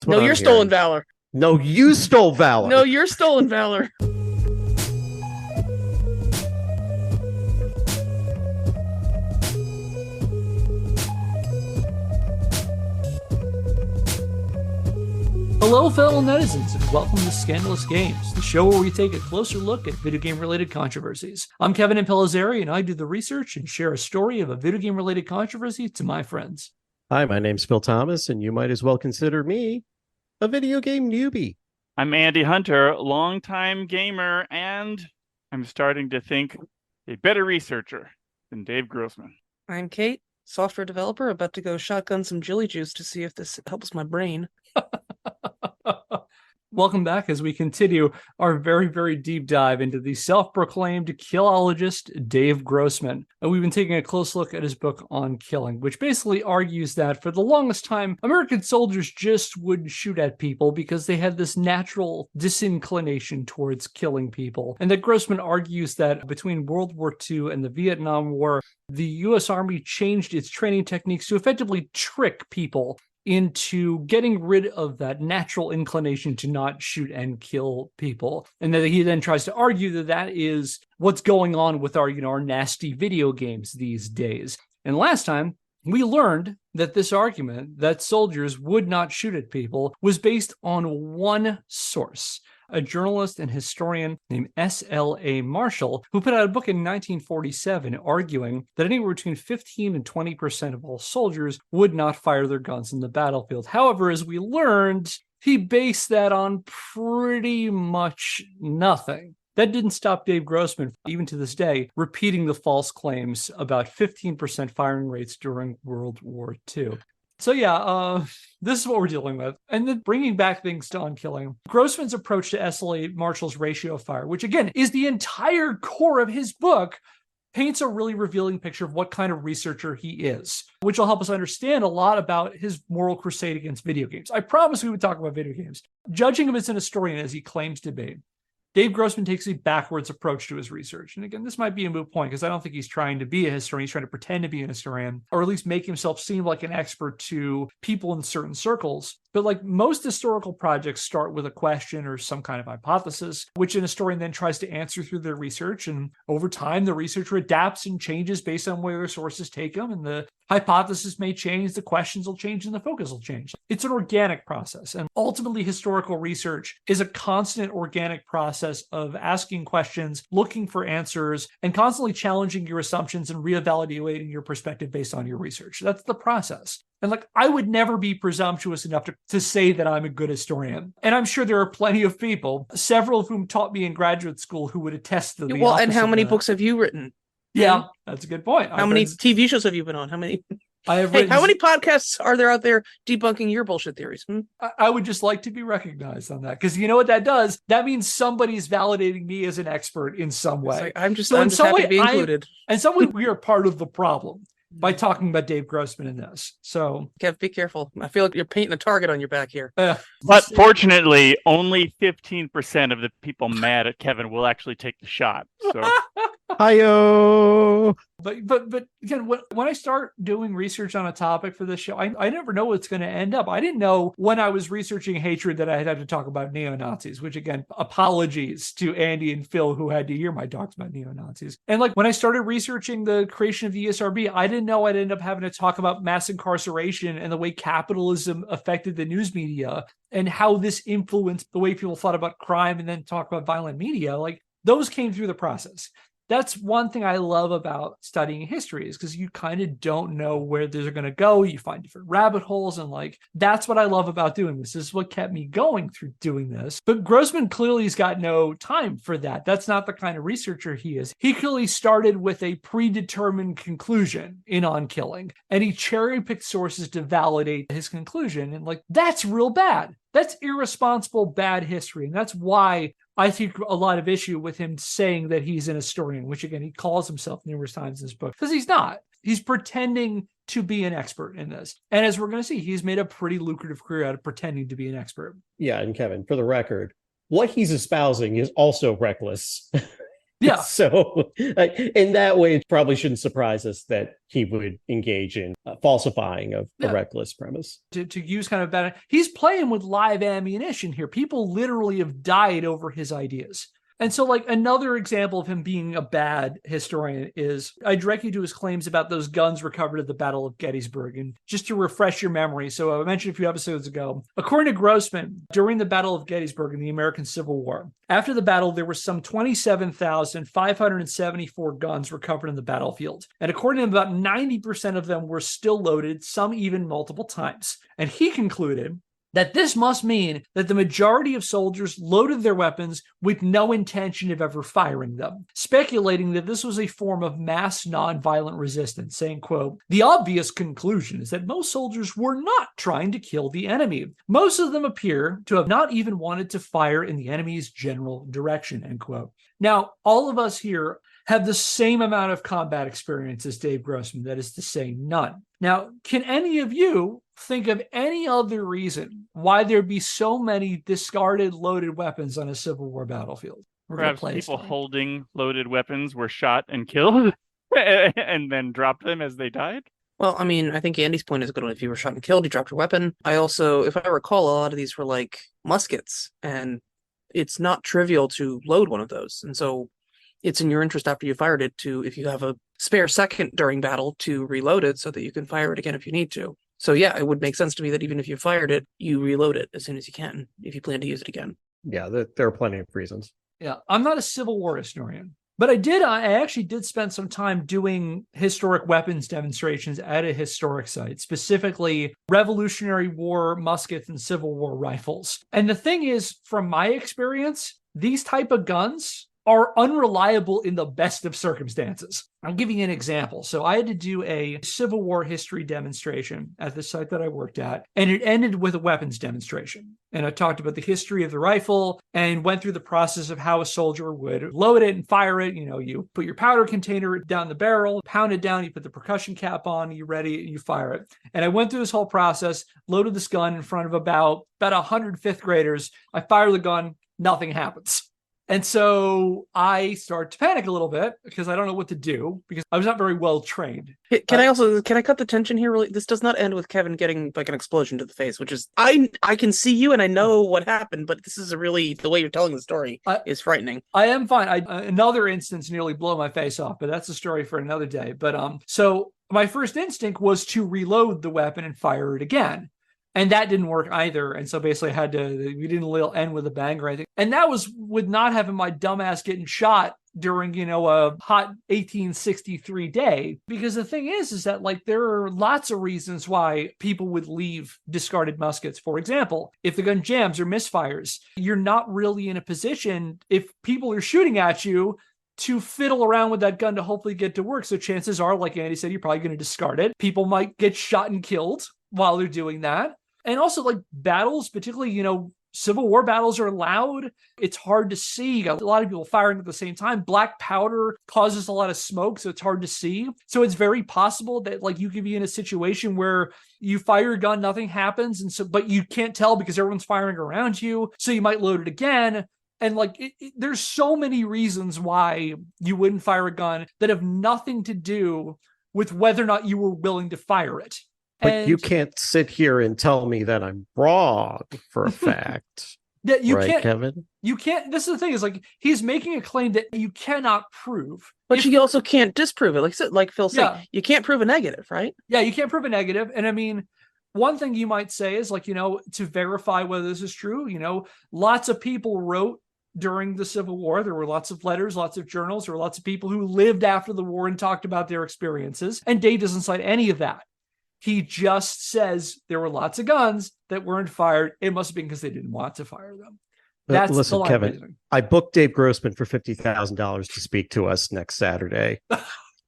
No, you're stolen valor. No, you stole valor. No, you're stolen valor. Hello, fellow netizens, and welcome to Scandalous Games, the show where we take a closer look at video game-related controversies. I'm Kevin Impellizeri, and I do the research and share a story of a video game-related controversy to my friends. Hi, my name's Phil Thomas, and you might as well consider me a video game newbie. I'm Andy Hunter, longtime gamer, and I'm starting to think a better researcher than Dave Grossman. I'm Kate, software developer, about to go shotgun some jelly juice to see if this helps my brain. Welcome back as we continue our very, very deep dive into the self-proclaimed killologist Dave Grossman. And we've been taking a close look at his book on killing, which basically argues that for the longest time, American soldiers just wouldn't shoot at people because they had this natural disinclination towards killing people. And that Grossman argues that between World War II and the Vietnam War, the U.S. Army changed its training techniques to effectively trick people into getting rid of that natural inclination to not shoot and kill people. And that he then tries to argue that that is what's going on with our nasty video games these days. And last time, we learned that this argument that soldiers would not shoot at people was based on one source, a journalist and historian named S.L.A. Marshall, who put out a book in 1947 arguing that anywhere between 15 and 20% of all soldiers would not fire their guns in the battlefield. However, as we learned, he based that on pretty much nothing. That didn't stop Dave Grossman, even to this day, repeating the false claims about 15% firing rates during World War II. So yeah, this is what we're dealing with. And then bringing back things to unkilling. Grossman's approach to S.L.A. Marshall's ratio of fire, which again is the entire core of his book, paints a really revealing picture of what kind of researcher he is, which will help us understand a lot about his moral crusade against video games. I promised we would talk about video games. Judging him as an historian, as he claims to be, Dave Grossman takes a backwards approach to his research. And again, this might be a moot point because I don't think he's trying to be a historian. He's trying to pretend to be an historian, or at least make himself seem like an expert to people in certain circles. But like most historical projects start with a question or some kind of hypothesis, which an historian then tries to answer through their research. And over time, the researcher adapts and changes based on where their sources take them. And the hypothesis may change, the questions will change, and the focus will change. It's an organic process. And ultimately, historical research is a constant organic process of asking questions, looking for answers, and constantly challenging your assumptions and reevaluating your perspective based on your research. That's the process. And I would never be presumptuous enough to say that I'm a good historian. And I'm sure there are plenty of people, several of whom taught me in graduate school, who would attest to the Well, and how many of that. books have you written? Yeah, that's a good point. How many TV shows have you been on? How many? I have Hey, written. how many podcasts are there out there debunking your bullshit theories? I would just like to be recognized on that, because you know what that does? That means somebody's validating me as an expert in some way. I'm just happy to be included. And some way, we are part of the problem by talking about Dave Grossman in this. So, Kev, be careful. I feel like you're painting a target on your back here. But fortunately, only 15% of the people mad at Kevin will actually take the shot. So. Hi-yo! But again, when I start doing research on a topic for this show, I never know what's going to end up. I didn't know when I was researching hatred that I'd have to talk about neo-Nazis, which again, apologies to Andy and Phil who had to hear my talks about neo-Nazis. And when I started researching the creation of the ESRB, I didn't know I'd end up having to talk about mass incarceration and the way capitalism affected the news media and how this influenced the way people thought about crime, and then talk about violent media. Those came through the process. That's one thing I love about studying history, is because you kind of don't know where they're going to go. You find different rabbit holes, and that's what I love about doing this. This is what kept me going through doing this. But Grossman clearly has got no time for that. That's not the kind of researcher he is. He clearly started with a predetermined conclusion in On Killing, and he cherry-picked sources to validate his conclusion. And that's real bad. That's irresponsible, bad history. And that's why I take a lot of issue with him saying that he's an historian, which again, he calls himself numerous times in this book, because he's not. He's pretending to be an expert in this. And as we're going to see, he's made a pretty lucrative career out of pretending to be an expert. Yeah, and Kevin, for the record, what he's espousing is also reckless. Yeah. So in that way, it probably shouldn't surprise us that he would engage in falsifying of a reckless premise. To use kind of bad, he's playing with live ammunition here. People literally have died over his ideas. And so, like, another example of him being a bad historian is, I direct you to his claims about those guns recovered at the Battle of Gettysburg. And just to refresh your memory, so I mentioned a few episodes ago, according to Grossman, during the Battle of Gettysburg in the American Civil War, after the battle, there were some 27,574 guns recovered in the battlefield. And according to him, about 90% of them were still loaded, some even multiple times. And he concluded that this must mean that the majority of soldiers loaded their weapons with no intention of ever firing them, speculating that this was a form of mass nonviolent resistance, saying, quote, "The obvious conclusion is that most soldiers were not trying to kill the enemy. Most of them appear to have not even wanted to fire in the enemy's general direction," end quote. Now, all of us here have the same amount of combat experience as Dave Grossman, that is to say, none. Now, can any of you think of any other reason why there'd be so many discarded loaded weapons on a Civil War battlefield? Perhaps people holding loaded weapons were shot and killed and then dropped them as they died? Well, I mean, I think Andy's point is a good one. If you were shot and killed, you dropped your weapon. I also, if I recall, a lot of these were like muskets, and it's not trivial to load one of those. And so it's in your interest after you fired it to, if you have a spare second during battle, to reload it so that you can fire it again if you need to. So yeah, it would make sense to me that even if you fired it, you reload it as soon as you can if you plan to use it again. Yeah, there are plenty of reasons. Yeah, I'm not a Civil War historian, but I actually did spend some time doing historic weapons demonstrations at a historic site, specifically Revolutionary War muskets and Civil War rifles. And the thing is, from my experience, these type of guns are unreliable in the best of circumstances. I'll give you an example. So I had to do a Civil War history demonstration at the site that I worked at, and it ended with a weapons demonstration. And I talked about the history of the rifle and went through the process of how a soldier would load it and fire it. You know, you put your powder container down the barrel, pound it down, you put the percussion cap on, you ready, you fire it. And I went through this whole process, loaded this gun in front of about 100 fifth graders. I fire the gun, nothing happens. And so I start to panic a little bit because I don't know what to do because I was not very well trained. Can I cut the tension here? Really, this does not end with Kevin getting like an explosion to the face, which is I can see you and I know what happened, but this is the way you're telling the story is frightening. I am fine. Another instance nearly blew my face off, but that's a story for another day. But so my first instinct was to reload the weapon and fire it again. And that didn't work either. And so basically we didn't end with a bang or anything. And that was with not having my dumbass getting shot during, a hot 1863 day. Because the thing is that like there are lots of reasons why people would leave discarded muskets. For example, if the gun jams or misfires, you're not really in a position, if people are shooting at you, to fiddle around with that gun to hopefully get to work. So chances are, like Andy said, you're probably going to discard it. People might get shot and killed while they're doing that. And also, like, battles, particularly, Civil War battles are loud. It's hard to see. You got a lot of people firing at the same time. Black powder causes a lot of smoke, so it's hard to see. So it's very possible that, like, you could be in a situation where you fire a gun, nothing happens, but you can't tell because everyone's firing around you. So you might load it again. And like, there's so many reasons why you wouldn't fire a gun that have nothing to do with whether or not you were willing to fire it. But you can't sit here and tell me that I'm wrong for a fact. Yeah, you right, can't, Kevin? You can't. This is the thing, is like he's making a claim that you cannot prove. But you also can't disprove it. Like Phil said, Yeah. You can't prove a negative, right? Yeah, you can't prove a negative. And I mean, one thing you might say is like, to verify whether this is true, lots of people wrote during the Civil War. There were lots of letters, lots of journals. There were lots of people who lived after the war and talked about their experiences. And Dave doesn't cite any of that. He just says there were lots of guns that weren't fired. It must have been because they didn't want to fire them. That's Listen, Kevin, I booked Dave Grossman for $50,000 to speak to us next Saturday.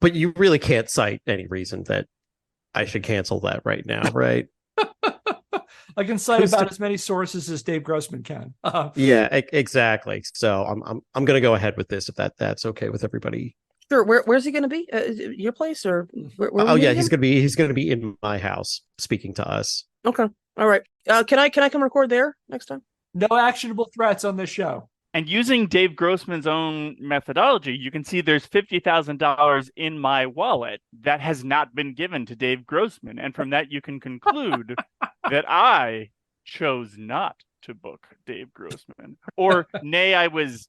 But you really can't cite any reason that I should cancel that right now, right? I can cite about as many sources as Dave Grossman can. Yeah, exactly. So I'm going to go ahead with this if that's okay with everybody. Sure. Where's he going to be? Your place or? Oh yeah, he's going to be in my house speaking to us. Okay. All right. Can I come record there next time? No actionable threats on this show. And using Dave Grossman's own methodology, you can see there's $50,000 in my wallet that has not been given to Dave Grossman. And from that, you can conclude that I chose not to book Dave Grossman. Or, nay, I was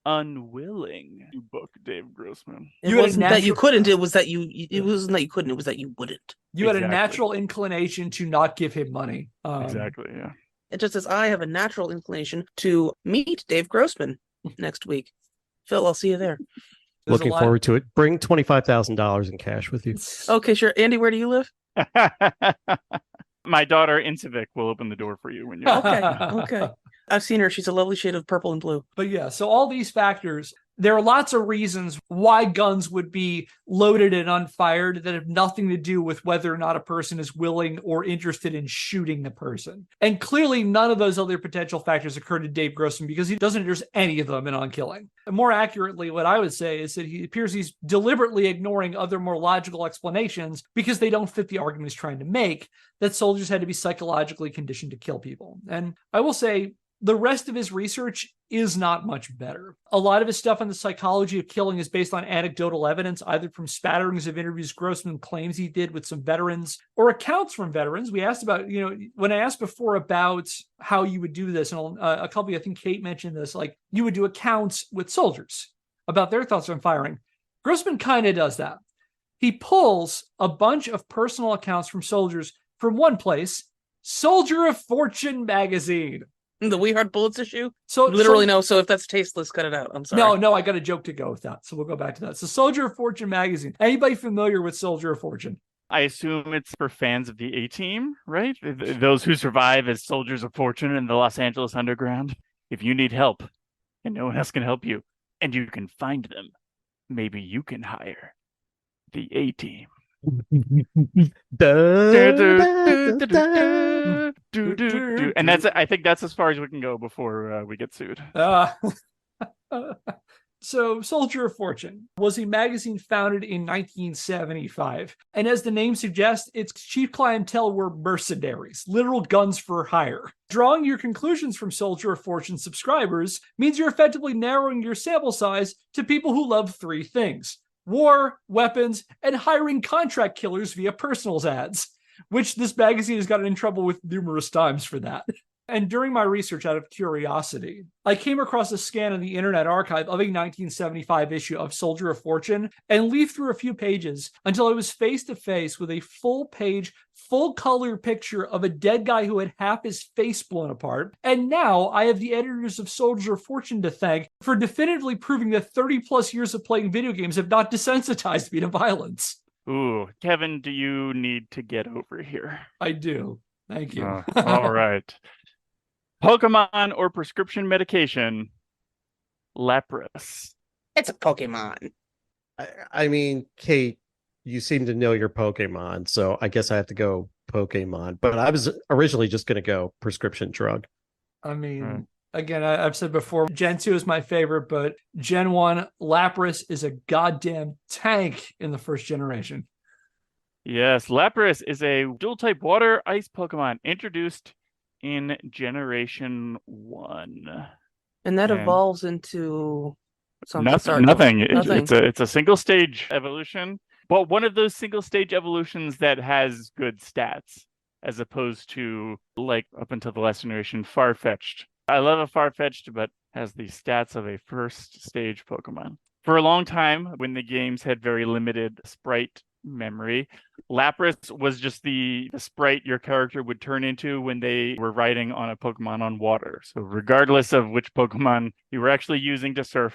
unwilling to book Dave Grossman. It wasn't that you couldn't, it was that it wasn't that you couldn't, it was that you wouldn't. You had a natural inclination to not give him money. Exactly, yeah. It just says, I have a natural inclination to meet Dave Grossman next week. Phil, I'll see you there. Looking forward to it. Bring $25,000 in cash with you. Okay, sure. Andy, where do you live? My daughter, Incivik, will open the door for you when you're Okay. I've seen her. She's a lovely shade of purple and blue. But yeah, so all these factors, there are lots of reasons why guns would be loaded and unfired that have nothing to do with whether or not a person is willing or interested in shooting the person. And clearly none of those other potential factors occur to Dave Grossman because he doesn't address any of them in On Killing. And more accurately, what I would say is that he appears he's deliberately ignoring other more logical explanations because they don't fit the argument he's trying to make, that soldiers had to be psychologically conditioned to kill people. And I will say, the rest of his research is not much better. A lot of his stuff on the psychology of killing is based on anecdotal evidence, either from spatterings of interviews Grossman claims he did with some veterans or accounts from veterans. We asked about, when I asked before about how you would do this, and a couple, I think Kate mentioned this, like you would do accounts with soldiers about their thoughts on firing. Grossman kind of does that. He pulls a bunch of personal accounts from soldiers from one place, Soldier of Fortune magazine. The We Heart Bullets issue? So no. So if that's tasteless, cut it out. I'm sorry. No, I got a joke to go with that. So we'll go back to that. So Soldier of Fortune magazine. Anybody familiar with Soldier of Fortune? I assume it's for fans of the A-Team, right? Those who survive as soldiers of fortune in the Los Angeles underground. If you need help and no one else can help you and you can find them, maybe you can hire the A-Team. And I think that's as far as we can go before we get sued. So Soldier of Fortune was a magazine founded in 1975. And as the name suggests, its chief clientele were mercenaries, literal guns for hire. Drawing your conclusions from Soldier of Fortune subscribers means you're effectively narrowing your sample size to people who love three things: war, weapons, and hiring contract killers via personals ads, which this magazine has gotten in trouble with numerous times for that. And during my research out of curiosity, I came across a scan in the Internet Archive of a 1975 issue of Soldier of Fortune and leafed through a few pages until I was face to face with a full-page, full-color picture of a dead guy who had half his face blown apart. And now I have the editors of Soldier of Fortune to thank for definitively proving that 30-plus years of playing video games have not desensitized me to violence. Ooh, Kevin, do you need to get over here? I do. Thank you. All right. Pokémon or prescription medication? Lapras. It's a Pokemon. I mean, Kate, you seem to know your Pokemon, so I guess I have to go Pokemon. But I was originally just going to go prescription drug. I mean, again, I've said before, Gen 2 is my favorite, but Gen 1, Lapras is a goddamn tank in the first generation. Yes, Lapras is a dual-type water-ice Pokemon introduced in Generation 1. And that evolves into something. Nothing. It's a single-stage evolution, but one of those single-stage evolutions that has good stats, as opposed to, like, up until the last generation, Farfetch'd. I love a Farfetch'd, but has the stats of a first-stage Pokemon. For a long time, when the games had very limited sprite memory, Lapras was just the sprite your character would turn into when they were riding on a Pokemon on water. So regardless of which Pokemon you were actually using to surf,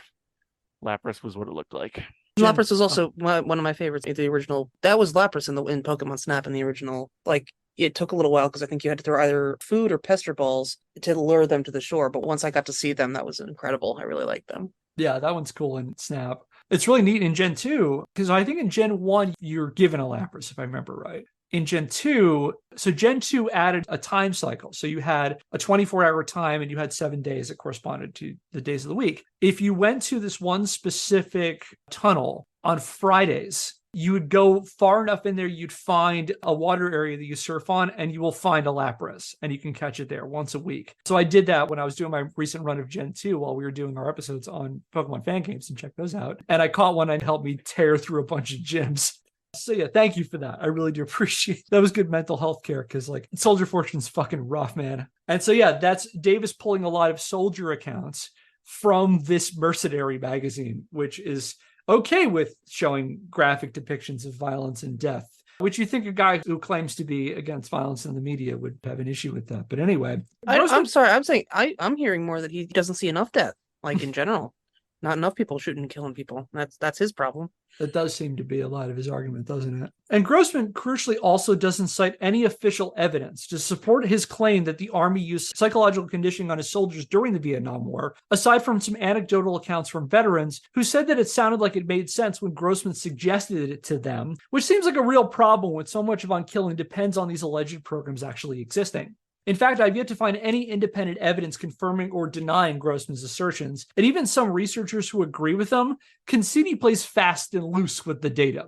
Lapras was what it looked like. Lapras was also one of my favorites. The original, that was Lapras in Pokemon Snap in the original. Like, it took a little while because I think you had to throw either food or pester balls to lure them to the shore. But once I got to see them, that was incredible. I really liked them. Yeah, that one's cool in Snap. It's really neat in Gen 2, because I think in Gen 1, you're given a Lapras, if I remember right. In Gen 2, so Gen 2 added a time cycle. So you had a 24-hour time and you had 7 days that corresponded to the days of the week. If you went to this one specific tunnel on Fridays, You would go far enough in there, you'd find a water area that you surf on, and you will find a Lapras, and you can catch it there once a week. So I did that when I was doing my recent run of Gen 2 while we were doing our episodes on Pokemon fan games, and check those out. And I caught one and helped me tear through a bunch of gyms. So yeah, thank you for that. I really do appreciate it. That was good mental health care, because like Soldier Fortune's fucking rough, man. And so yeah, that's Davis pulling a lot of soldier accounts from this mercenary magazine, which is okay with showing graphic depictions of violence and death, which you think a guy who claims to be against violence in the media would have an issue with that. But anyway, I'm sorry. I'm saying I'm hearing more that he doesn't see enough death, like in general. Not enough people shooting and killing people. That's his problem. That does seem to be a lot of his argument, doesn't it? And Grossman, crucially, also doesn't cite any official evidence to support his claim that the Army used psychological conditioning on his soldiers during the Vietnam War, aside from some anecdotal accounts from veterans who said that it sounded like it made sense when Grossman suggested it to them, which seems like a real problem when so much of On Killing depends on these alleged programs actually existing. In fact, I've yet to find any independent evidence confirming or denying Grossman's assertions, and even some researchers who agree with them concede he plays fast and loose with the data.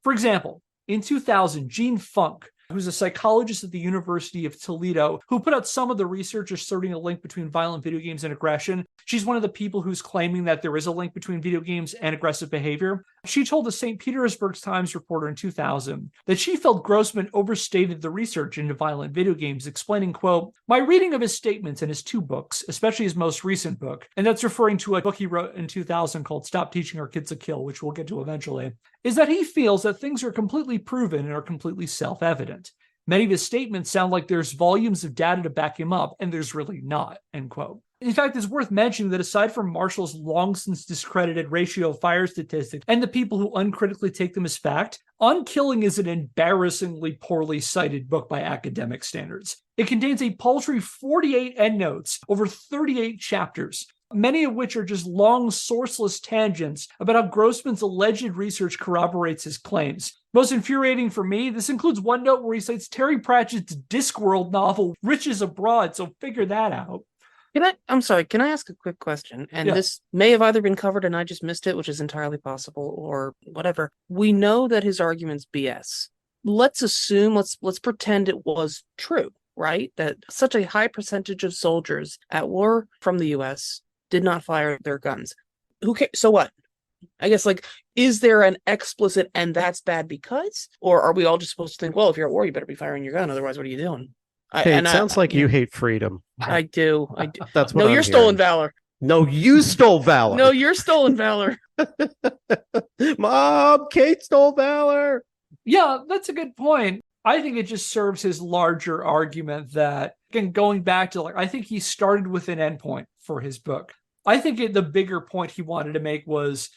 For example, in 2000, Jean Funk, who's a psychologist at the University of Toledo, who put out some of the research asserting a link between violent video games and aggression. She's one of the people who's claiming that there is a link between video games and aggressive behavior. She told the St. Petersburg Times reporter in 2000 that she felt Grossman overstated the research into violent video games, explaining, quote, "My reading of his statements in his 2 books, especially his most recent book," and that's referring to a book he wrote in 2000 called Stop Teaching Our Kids to Kill, which we'll get to eventually, is that he feels that things are completely proven and are completely self-evident. Many of his statements sound like there's volumes of data to back him up, and there's really not, end quote. In fact, it's worth mentioning that aside from Marshall's long since discredited ratio of fire statistics and the people who uncritically take them as fact, On Killing is an embarrassingly poorly cited book by academic standards. It contains a paltry 48 endnotes over 38 chapters, many of which are just long, sourceless tangents about how Grossman's alleged research corroborates his claims. Most infuriating for me, this includes one note where he cites Terry Pratchett's Discworld novel, Riches Abroad, so figure that out. I'm sorry, can I ask a quick question? And this may have either been covered and I just missed it, which is entirely possible, or whatever. We know that his argument's BS. Let's assume, let's pretend it was true, right? That such a high percentage of soldiers at war from the US did not fire their guns. Who cares? So what? I guess, like, is there an explicit and that's bad because? Or are we all just supposed to think, well, if you're at war, you better be firing your gun, otherwise what are you doing? It sounds like you hate freedom. I do. That's what No, I'm you're hearing. stolen valor. No, you stole valor. No, you're stolen valor. Mom, Kate stole valor. Yeah, that's a good point. I think it just serves his larger argument that, again, going back to, like, I think he started with an endpoint for his book. I think the bigger point he wanted to make was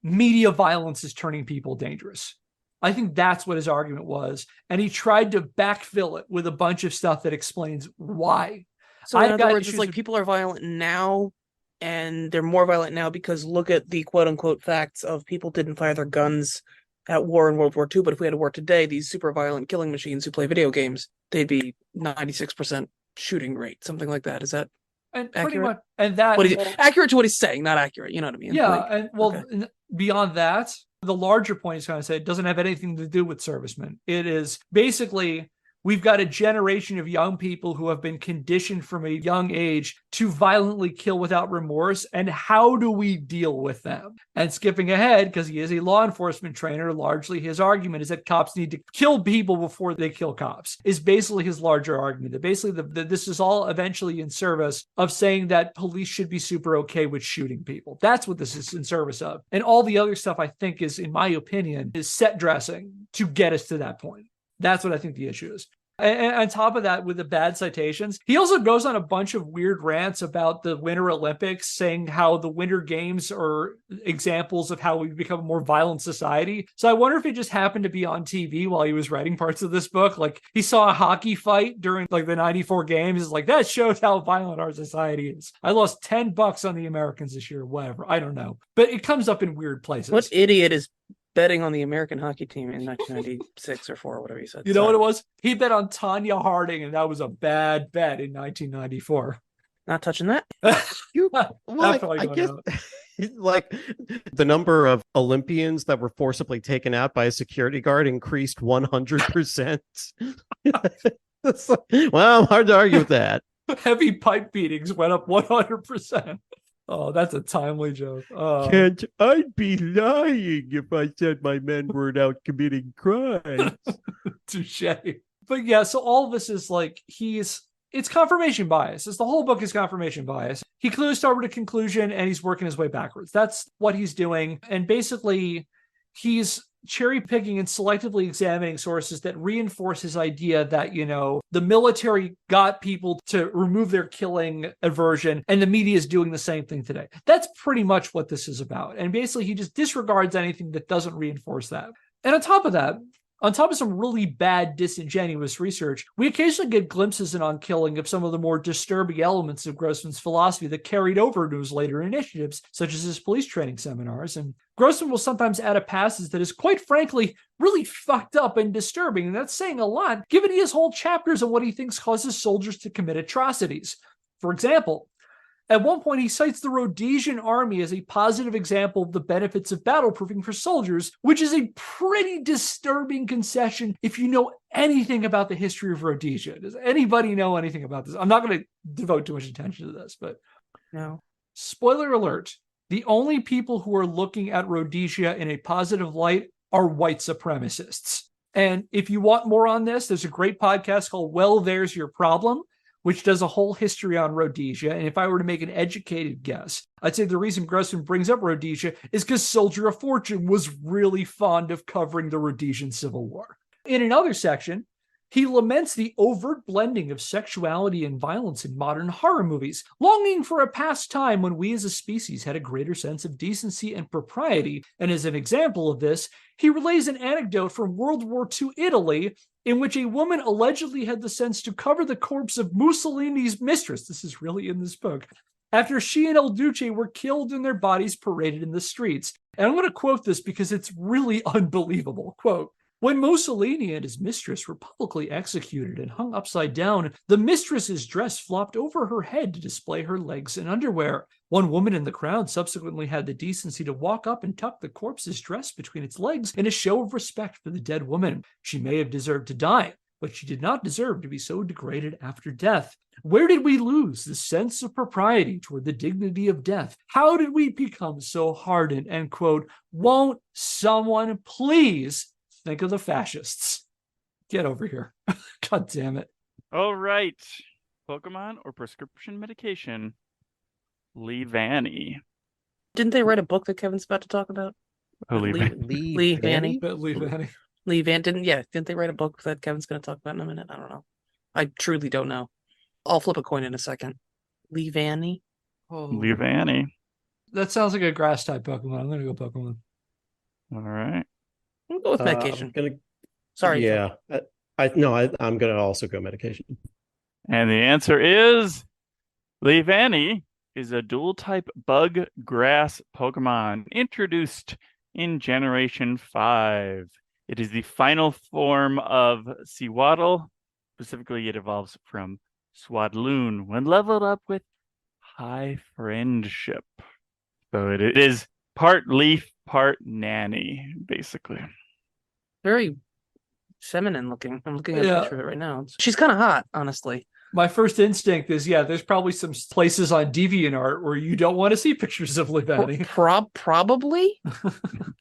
media violence is turning people dangerous. I think that's what his argument was. And he tried to backfill it with a bunch of stuff that explains why. So in other words, it's like people are violent now, and they're more violent now because look at the quote-unquote facts of people didn't fire their guns at war in World War II, but if we had a war today, these super violent killing machines who play video games, they'd be 96% shooting rate, something like that. Is that and accurate? Pretty much, and that accurate to what he's saying, not accurate. You know what I mean? Yeah, like, and well, beyond that, the larger point he's trying to say, it doesn't have anything to do with servicemen. It is basically, we've got a generation of young people who have been conditioned from a young age to violently kill without remorse. And how do we deal with them? And skipping ahead, because he is a law enforcement trainer, largely his argument is that cops need to kill people before they kill cops, is basically his larger argument. That basically this is all eventually in service of saying that police should be super okay with shooting people. That's what this is in service of. And all the other stuff, I think, is, in my opinion, is set dressing to get us to that point. That's what I think the issue is. And on top of that, with the bad citations, he also goes on a bunch of weird rants about the Winter Olympics, saying how the Winter Games are examples of how we've become a more violent society. So I wonder if he just happened to be on TV while he was writing parts of this book. Like, he saw a hockey fight during, like, the 94 games. It's like, that shows how violent our society is. I lost $10 on the Americans this year, whatever. I don't know. But it comes up in weird places. What idiot is betting on the American hockey team in 1996 or 4, whatever he said. You know what it was? He bet on Tanya Harding, and that was a bad bet in 1994. Not touching that. I guess Like the number of Olympians that were forcibly taken out by a security guard increased 100%. Well, hard to argue with that. Heavy pipe beatings went up 100%. Oh, that's a timely joke. Can't I'd be lying if I said my men weren't out committing crimes. Touche. But yeah, so all of this is like it's confirmation bias. The whole book is confirmation bias. He clearly started with a conclusion and he's working his way backwards. That's what he's doing. And basically, he's cherry picking and selectively examining sources that reinforce his idea that, the military got people to remove their killing aversion and the media is doing the same thing today. That's pretty much what this is about. And basically, he just disregards anything that doesn't reinforce that. And on top of some really bad, disingenuous research, we occasionally get glimpses in On Killing of some of the more disturbing elements of Grossman's philosophy that carried over to his later initiatives, such as his police training seminars. And Grossman will sometimes add a passage that is, quite frankly, really fucked up and disturbing. And that's saying a lot, given he has whole chapters on what he thinks causes soldiers to commit atrocities. For example, at one point, he cites the Rhodesian army as a positive example of the benefits of battleproofing for soldiers, which is a pretty disturbing concession if you know anything about the history of Rhodesia. Does anybody know anything about this? I'm not going to devote too much attention to this, but no. Spoiler alert, the only people who are looking at Rhodesia in a positive light are white supremacists. And if you want more on this, there's a great podcast called Well, There's Your Problem, which does a whole history on Rhodesia. And if I were to make an educated guess, I'd say the reason Grossman brings up Rhodesia is because Soldier of Fortune was really fond of covering the Rhodesian Civil War. In another section, he laments the overt blending of sexuality and violence in modern horror movies, longing for a past time when we as a species had a greater sense of decency and propriety. And as an example of this, he relays an anecdote from World War II Italy, in which a woman allegedly had the sense to cover the corpse of Mussolini's mistress. This is really in this book. After she and El Duce were killed and their bodies paraded in the streets. And I'm going to quote this because it's really unbelievable. Quote, "When Mussolini and his mistress were publicly executed and hung upside down, the mistress's dress flopped over her head to display her legs and underwear. One woman in the crowd subsequently had the decency to walk up and tuck the corpse's dress between its legs in a show of respect for the dead woman. She may have deserved to die, but she did not deserve to be so degraded after death. Where did we lose the sense of propriety toward the dignity of death? How did we become so hardened?" End quote. Won't someone please think of the fascists? Get over here. God damn it. All right. Pokemon or prescription medication? Lee Vanny. Didn't they write a book that Kevin's about to talk about? Oh, Lee Vanny. Lee Vanny. Didn't they write a book that Kevin's going to talk about in a minute? I don't know. I truly don't know. I'll flip a coin in a second. Lee Vanny. Oh. Lee Vanny. That sounds like a grass type Pokemon. I'm going to go Pokemon. All right. I'll go with medication. Sorry. Yeah. I'm going to also go medication. And the answer is Lee Vanny is a dual type bug grass Pokemon introduced in Generation 5. It is the final form of Sewaddle. Specifically, it evolves from Swadloon when leveled up with High Friendship. So it is part leaf, part nanny, basically. Very feminine looking. I'm looking at a picture of it right now. She's kind of hot, honestly. My first instinct is, there's probably some places on DeviantArt where you don't want to see pictures of Lee Vanny. Probably?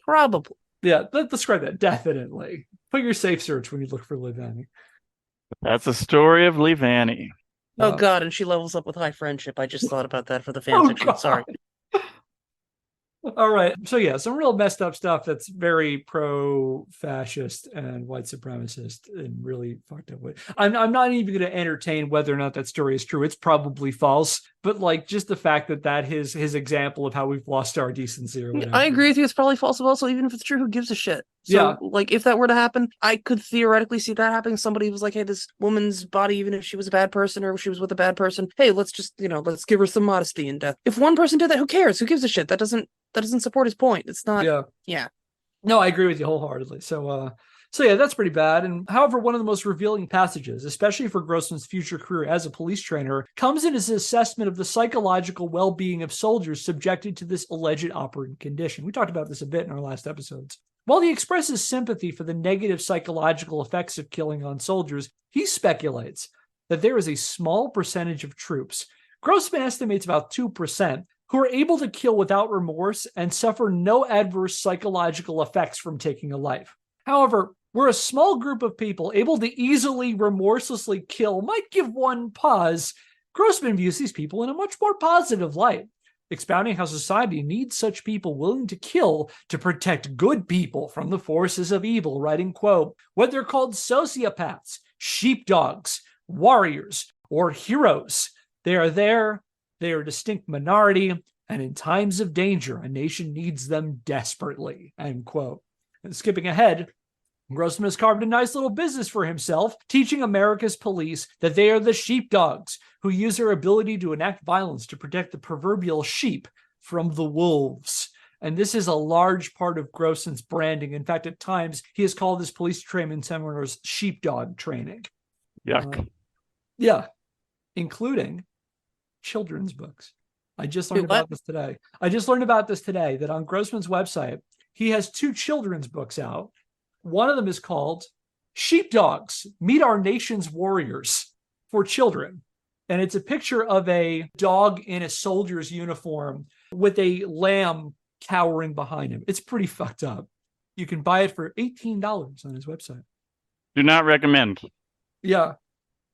Probably. Yeah, describe that, definitely. Put your safe search when you look for Lee Vanny. That's the story of Lee Vanny. Oh, God, and she levels up with High Friendship. I just thought about that for the fanfiction. God. Sorry. All right. So, some real messed up stuff that's very pro-fascist and white supremacist and really fucked up way. I'm not even going to entertain whether or not that story is true. It's probably false. But, just the fact that his example of how we've lost our decency or whatever. I agree with you. It's probably false also, even if it's true, who gives a shit? So, if that were to happen, I could theoretically see that happening. Somebody was like, hey, this woman's body, even if she was a bad person or if she was with a bad person, hey, let's just, let's give her some modesty in death. If one person did that, who cares? Who gives a shit? That doesn't support his point. It's not. Yeah. No, I agree with you wholeheartedly. So, So yeah, that's pretty bad. And however, one of the most revealing passages, especially for Grossman's future career as a police trainer, comes in his assessment of the psychological well-being of soldiers subjected to this alleged operant condition. We talked about this a bit in our last episodes. While he expresses sympathy for the negative psychological effects of killing on soldiers, he speculates that there is a small percentage of troops, Grossman estimates about 2%, who are able to kill without remorse and suffer no adverse psychological effects from taking a life. However, where a small group of people able to easily, remorselessly kill might give one pause, Grossman views these people in a much more positive light, expounding how society needs such people willing to kill to protect good people from the forces of evil, writing, quote, "Whether they're called sociopaths, sheepdogs, warriors, or heroes, they are there, they are a distinct minority, and in times of danger, a nation needs them desperately," end quote. And skipping ahead, Grossman has carved a nice little business for himself, teaching America's police that they are the sheepdogs who use their ability to enact violence to protect the proverbial sheep from the wolves. And this is a large part of Grossman's branding. In fact, at times, he has called his police training seminars sheepdog training. Yuck. Yeah, including children's books. I just learned about this today. That on Grossman's website, he has 2 children's books out. One of them is called Sheepdogs, Meet Our Nation's Warriors for Children. And it's a picture of a dog in a soldier's uniform with a lamb cowering behind him. It's pretty fucked up. You can buy it for $18 on his website. Do not recommend. Yeah.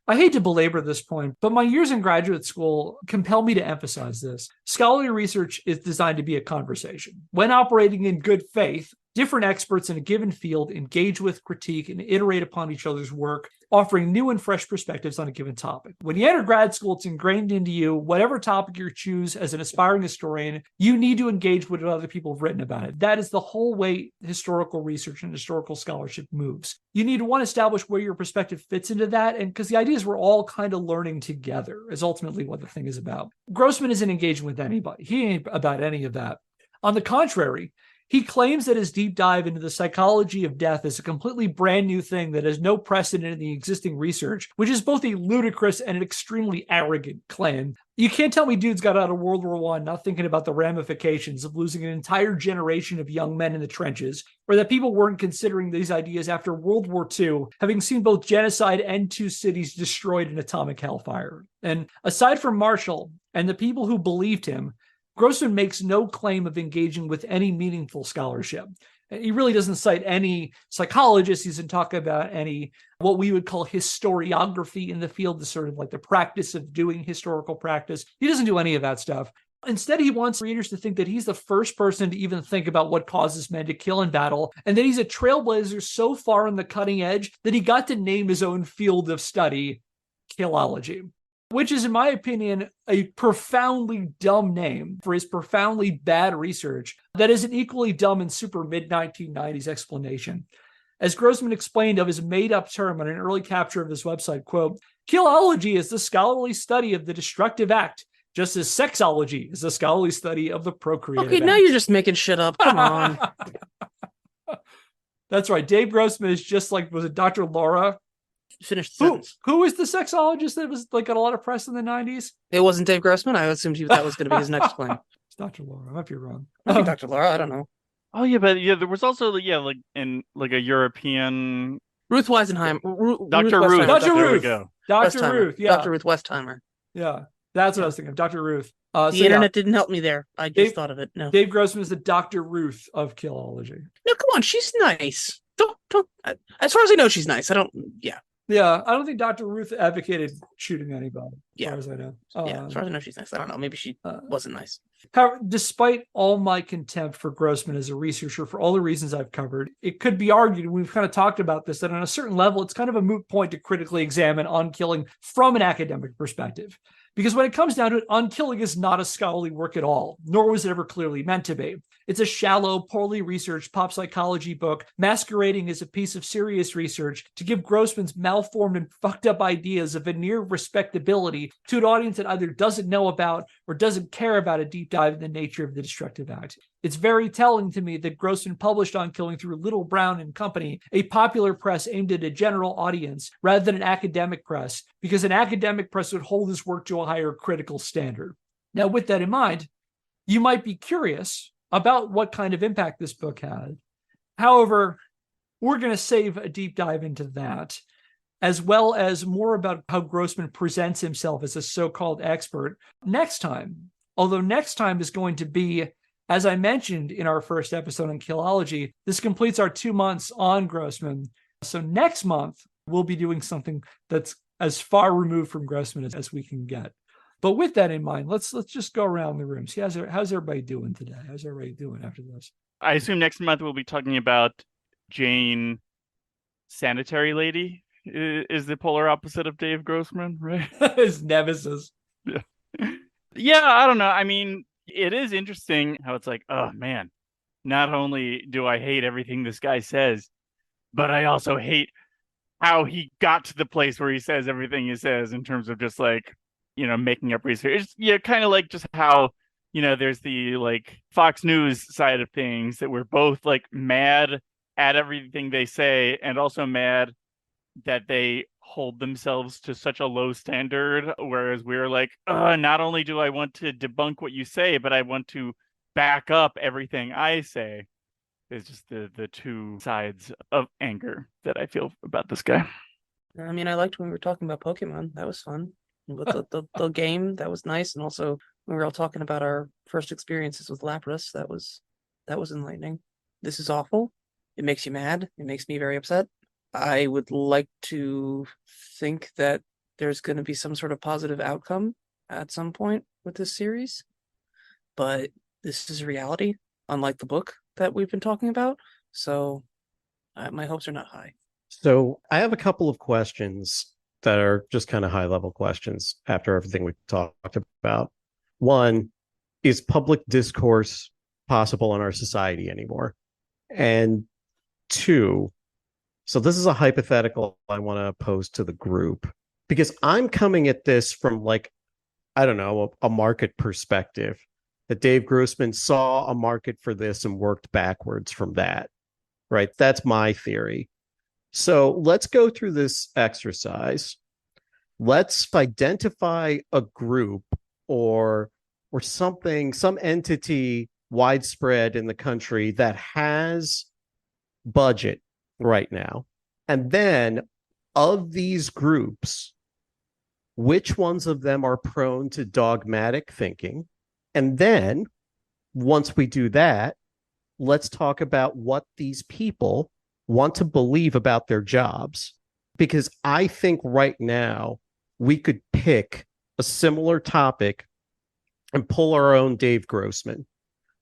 I hate to belabor this point, but my years in graduate school compel me to emphasize this. Scholarly research is designed to be a conversation. When operating in good faith, different experts in a given field engage with, critique, and iterate upon each other's work, offering new and fresh perspectives on a given topic. When you enter grad school, it's ingrained into you, whatever topic you choose as an aspiring historian, you need to engage with what other people have written about it. That is the whole way historical research and historical scholarship moves. You need to, one, establish where your perspective fits into that, and because the idea is we're all kind of learning together is ultimately what the thing is about. Grossman isn't engaging with anybody. He ain't about any of that. On the contrary, he claims that his deep dive into the psychology of death is a completely brand new thing that has no precedent in the existing research, which is both a ludicrous and an extremely arrogant claim. You can't tell me dudes got out of World War I not thinking about the ramifications of losing an entire generation of young men in the trenches, or that people weren't considering these ideas after World War II, having seen both genocide and 2 cities destroyed in atomic hellfire. And aside from Marshall and the people who believed him, Grossman makes no claim of engaging with any meaningful scholarship. He really doesn't cite any psychologists. He doesn't talk about any what we would call historiography in the field, the sort of like the practice of doing historical practice. He doesn't do any of that stuff. Instead, he wants readers to think that he's the first person to even think about what causes men to kill in battle, and that he's a trailblazer so far on the cutting edge that he got to name his own field of study, Killology, which is, in my opinion, a profoundly dumb name for his profoundly bad research that is an equally dumb and super mid-1990s explanation. As Grossman explained of his made-up term on an early capture of his website, quote, "Killology is the scholarly study of the destructive act, just as sexology is the scholarly study of the procreative act." Okay, now you're just making shit up. Come on. That's right. Dave Grossman is just like, was it Dr. Laura? Finish the sentence. Who was the sexologist that was like got a lot of press in the 90s? It wasn't Dave Grossman. I assumed that was going to be his next claim. It's Dr. Laura. I might be wrong. Maybe Dr. Laura. I don't know. Oh yeah, but yeah, there was also like in like a European Ruth Weisenheim. Dr. Ruth. Dr. There we Ruth. go. Dr. Ruth. Yeah. Dr. Ruth Westheimer. Yeah. That's what I was thinking of. Dr. Ruth. The internet didn't help me there. I just thought of it. No. Dave Grossman is the Dr. Ruth of Killology. No, come on. She's nice. Don't. As far as I know, she's nice. Yeah, I don't think Dr. Ruth advocated shooting anybody, as Yeah. far as I know. As far as I know, she's nice. I don't know. Maybe she wasn't nice. However, despite all my contempt for Grossman as a researcher, for all the reasons I've covered, it could be argued, and we've kind of talked about this, that on a certain level, it's kind of a moot point to critically examine On-Killing from an academic perspective. Because when it comes down to it, On-Killing is not a scholarly work at all, nor was it ever clearly meant to be. It's a shallow, poorly researched pop psychology book masquerading as a piece of serious research to give Grossman's malformed and fucked up ideas a veneer of respectability to an audience that either doesn't know about or doesn't care about a deep dive in the nature of the destructive act. It's very telling to me that Grossman published On Killing through Little Brown and Company, a popular press aimed at a general audience, rather than an academic press, because an academic press would hold his work to a higher critical standard. Now, with that in mind, you might be curious about what kind of impact this book had. However, we're going to save a deep dive into that, as well as more about how Grossman presents himself as a so-called expert next time. Although next time is going to be, as I mentioned in our first episode on Killology, this completes our 2 months on Grossman. So next month, we'll be doing something that's as far removed from Grossman as we can get. But with that in mind, let's just go around the room. See, how's everybody doing today? How's everybody doing after this? I assume next month we'll be talking about Jane, Sanitary Lady, is the polar opposite of Dave Grossman, right? His nemesis. Yeah, I don't know. I mean, it is interesting how it's like, oh man, not only do I hate everything this guy says, but I also hate how he got to the place where he says everything he says in terms of just like, making up research. Kind of like just how, there's the like Fox News side of things that we're both like mad at everything they say and also mad that they hold themselves to such a low standard. Whereas we're like, not only do I want to debunk what you say, but I want to back up everything I say. It's just the two sides of anger that I feel about this guy. I mean, I liked when we were talking about Pokémon. That was fun. But the game, that was nice. And also when we were all talking about our first experiences with Lapras, that was enlightening. This is awful. It makes you mad. It makes me very upset. I would like to think that there's going to be some sort of positive outcome at some point with this series. But this is reality, unlike the book that we've been talking about. So my hopes are not high. So I have a couple of questions that are just kind of high level questions after everything we've talked about. One, is public discourse possible in our society anymore? And two, so this is a hypothetical I want to pose to the group, because I'm coming at this from like, I don't know, a market perspective, that Dave Grossman saw a market for this and worked backwards from that, right? That's my theory. So let's go through this exercise. Let's identify a group or something, some entity widespread in the country that has budget right now. And then of these groups, which ones of them are prone to dogmatic thinking? And then once we do that, let's talk about what these people want to believe about their jobs. Because I think right now we could pick a similar topic and pull our own Dave Grossman.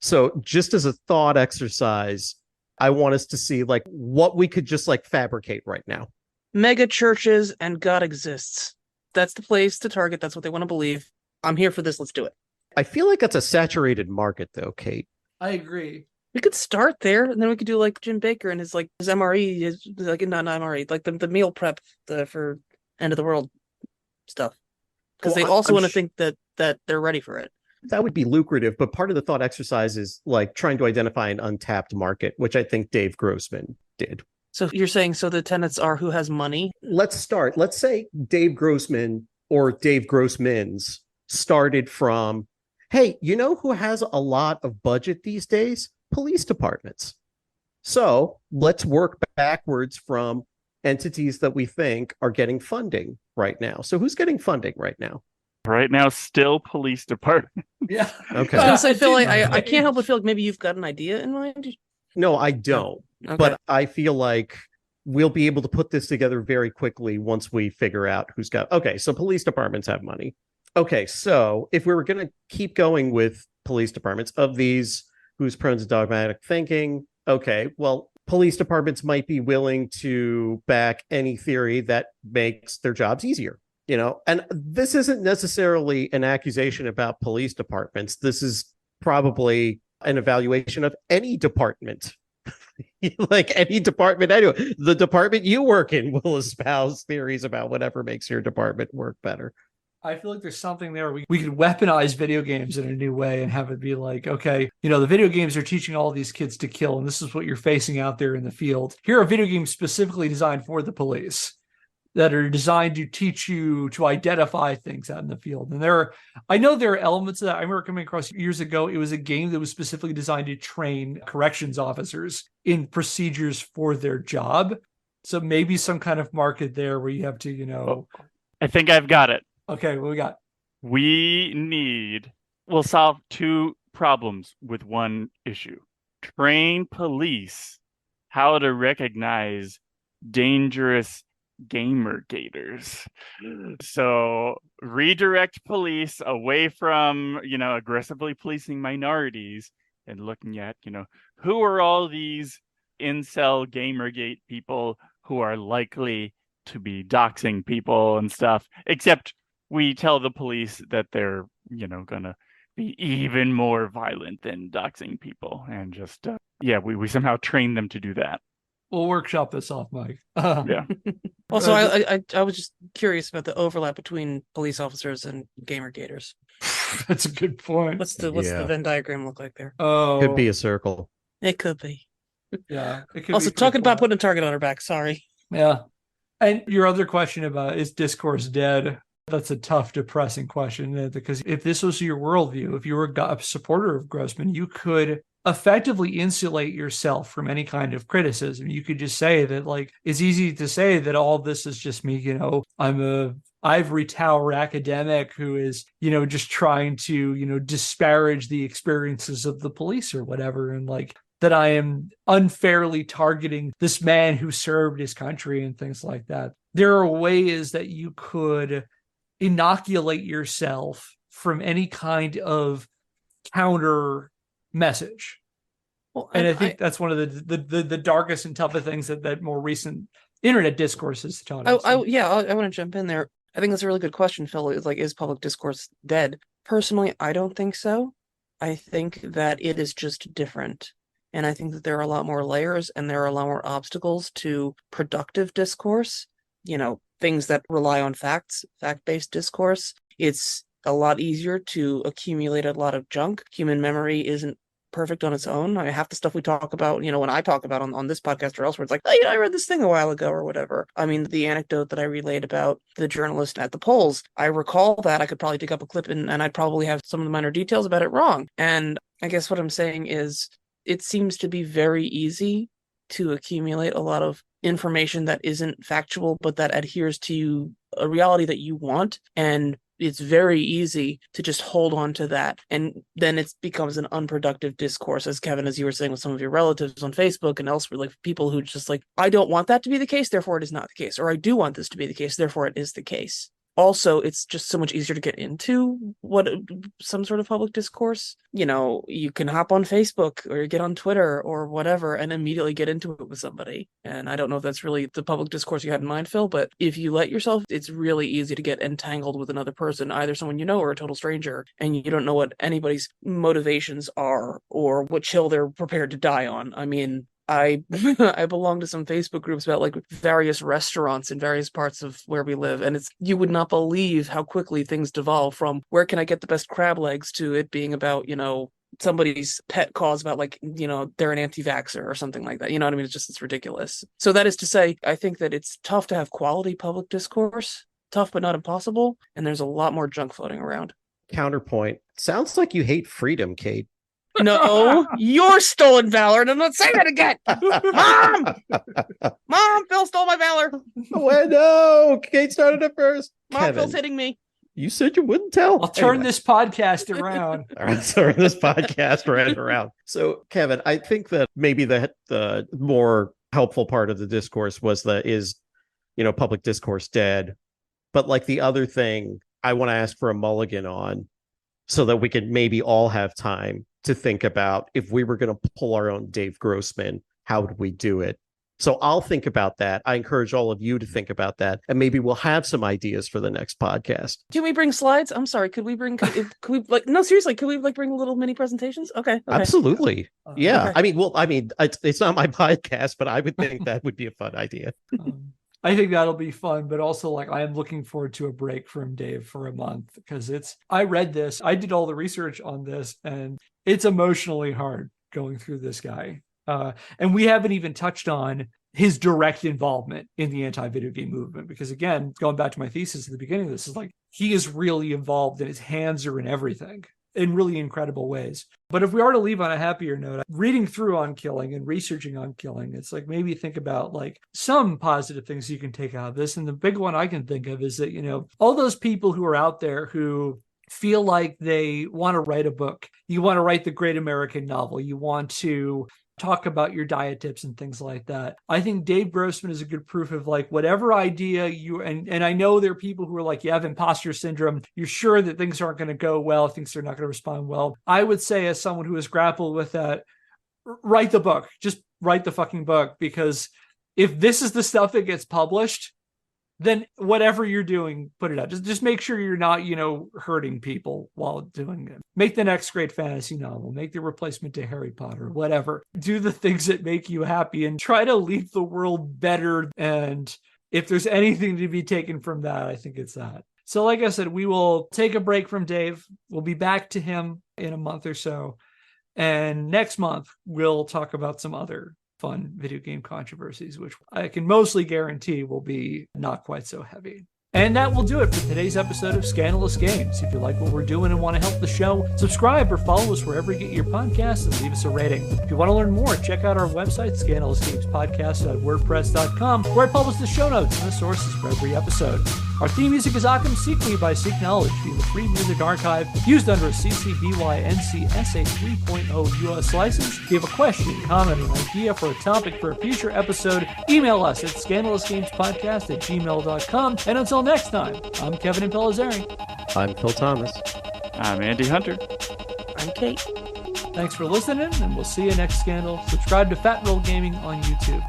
So just as a thought exercise, I want us to see like what we could just like fabricate right now. Mega churches and God exists. That's the place to target. That's what they want to believe. I'm here for this. Let's do it. I feel like that's a saturated market though, Kate. I agree. We could start there, and then we could do like Jim Baker and his MRE, his like not MRE, like the meal prep for end of the world stuff, because they also want to think that they're ready for it. That would be lucrative, but part of the thought exercise is like trying to identify an untapped market, which I think Dave Grossman did. So you're saying the tenets are who has money? Let's start. Let's say Dave Grossman or Dave Grossman's started from, hey, you know who has a lot of budget these days? Police departments. So let's work backwards from entities that we think are getting funding right now. So who's getting funding right now? Right now, still police department. Yeah. Okay. I feel like I can't help but feel like maybe you've got an idea in mind. No, I don't. Okay. But I feel like we'll be able to put this together very quickly once we figure out who's got. Okay, so police departments have money. Okay, so if we were going to keep going with police departments, of these, who's prone to dogmatic thinking? Okay, well, police departments might be willing to back any theory that makes their jobs easier, and this isn't necessarily an accusation about police departments. This is probably an evaluation of any department. Like any department, anyway, the department you work in will espouse theories about whatever makes your department work better. I feel like there's something there. We could weaponize video games in a new way and have it be like, okay, the video games are teaching all these kids to kill, and this is what you're facing out there in the field. Here are video games specifically designed for the police that are designed to teach you to identify things out in the field. And I know there are elements of that. I remember coming across years ago, it was a game that was specifically designed to train corrections officers in procedures for their job. So maybe some kind of market there where you have to, I think I've got it. Okay, what we got? We'll solve two problems with one issue. Train police how to recognize dangerous gamer gators. So redirect police away from, aggressively policing minorities and looking at, who are all these incel gamergate people who are likely to be doxing people and stuff, except we tell the police that they're, gonna be even more violent than doxing people, and just, we somehow train them to do that. We'll workshop this off, Mike. Yeah. Also, I was just curious about the overlap between police officers and gamer gators. That's a good point. What's the Venn diagram look like there? Oh, Could be a circle. It could be. Yeah. It could Also, be talking about flat. putting a target on her back. Sorry. Yeah. And your other question about is discourse dead? That's a tough, depressing question, because if this was your worldview, if you were a supporter of Grossman, you could effectively insulate yourself from any kind of criticism. You could just say that, like, it's easy to say that all this is just me, I'm a ivory tower academic who is, just trying to, disparage the experiences of the police or whatever. And like, that I am unfairly targeting this man who served his country and things like that. There are ways that you could inoculate yourself from any kind of counter message. Well, and I think that's one of the darkest and toughest things that more recent internet discourse has taught us. I want to jump in there. I think that's a really good question, Phil. It's like, is public discourse dead? Personally, I don't think so. I think that it is just different. And I think that there are a lot more layers and there are a lot more obstacles to productive discourse. Things that rely on facts, fact-based discourse. It's a lot easier to accumulate a lot of junk. Human memory isn't perfect on its own. I mean, half the stuff we talk about, when I talk about on this podcast or elsewhere, it's like, I read this thing a while ago or whatever. I mean, the anecdote that I relayed about the journalist at the polls, I recall that. I could probably dig up a clip and I'd probably have some of the minor details about it wrong. And I guess what I'm saying is it seems to be very easy to accumulate a lot of information that isn't factual, but that adheres to a reality that you want. And it's very easy to just hold on to that. And then it becomes an unproductive discourse, as Kevin, as you were saying with some of your relatives on Facebook and elsewhere, like people who just like, I don't want that to be the case, therefore it is not the case. Or I do want this to be the case, therefore it is the case. Also, it's just so much easier to get into some sort of public discourse. You can hop on Facebook or get on Twitter or whatever and immediately get into it with somebody. And I don't know if that's really the public discourse you had in mind, Phil, but if you let yourself, it's really easy to get entangled with another person, either someone you know or a total stranger, and you don't know what anybody's motivations are or what hill they're prepared to die on. I mean, I belong to some Facebook groups about like various restaurants in various parts of where we live. And you would not believe how quickly things devolve from where can I get the best crab legs to it being about, somebody's pet cause about like, they're an anti-vaxxer or something like that. You know what I mean? It's ridiculous. So that is to say, I think that it's tough to have quality public discourse, tough, but not impossible. And there's a lot more junk floating around. Counterpoint. Sounds like you hate freedom, Kate. No, you're stolen valor, and I'm not saying that again. Mom, Phil stole my valor. Oh, no, Kate started it first. Mom, Kevin, Phil's hitting me. You said you wouldn't tell. I'll turn this podcast around. All right, turn this podcast right around. So, Kevin, I think that maybe the more helpful part of the discourse is public discourse dead? But like the other thing, I want to ask for a mulligan on so that we can maybe all have time to think about if we were going to pull our own Dave Grossman, how would we do it? So I'll think about that. I encourage all of you to think about that, and maybe we'll have some ideas for the next podcast. Can we bring slides? I'm sorry. Could we no, seriously, could we bring little mini presentations? Okay. Absolutely. Yeah. Okay. I mean, it's not my podcast, but I would think that would be a fun idea. I think that'll be fun, but also like I am looking forward to a break from Dave for a month because I read this, I did all the research on this, and it's emotionally hard going through this guy. And we haven't even touched on his direct involvement in the anti-video game movement, because again, going back to my thesis at the beginning of this, is like he is really involved and his hands are in everything in really incredible ways. But if we are to leave on a happier note, reading through On Killing and researching On Killing, it's like maybe think about like some positive things you can take out of this. And the big one I can think of is that, you know, all those people who are out there who feel like they want to write a book, you want to write the great American novel, you want to talk about your diet tips and things like that. I think Dave Grossman is a good proof of like whatever idea you, and I know there are people who are like, you have imposter syndrome. You're sure that things aren't going to go well. Things are not going to respond well. I would say as someone who has grappled with that, write the book, just write the fucking book, because if this is the stuff that gets published, then whatever you're doing, put it out. Just make sure you're not, you know, hurting people while doing it. Make the next great fantasy novel. Make the replacement to Harry Potter, whatever. Do the things that make you happy and try to leave the world better. And if there's anything to be taken from that, I think it's that. So like I said, we will take a break from Dave. We'll be back to him in a month or so. And next month, we'll talk about some other fun video game controversies, which I can mostly guarantee will be not quite so heavy. And that will do it for today's episode of Scandalous Games. If you like what we're doing and want to help the show, subscribe or follow us wherever you get your podcasts and leave us a rating. If you want to learn more, check out our website, scandalousgamespodcast.wordpress.com, where I publish the show notes and the sources for every episode. Our theme music is Occam Sequely by Killology, via the Free Music Archive, used under a CC BY NC SA 3.0 US license. If you have a question, comment, or idea for a topic for a future episode, email us at scandalousgamespodcast@gmail.com. And until next time, I'm Kevin Impellizeri. I'm Phil Thomas. I'm Andy Hunter. I'm Kate. Thanks for listening, and we'll see you next Scandal. Subscribe to Fat Roll Gaming on YouTube.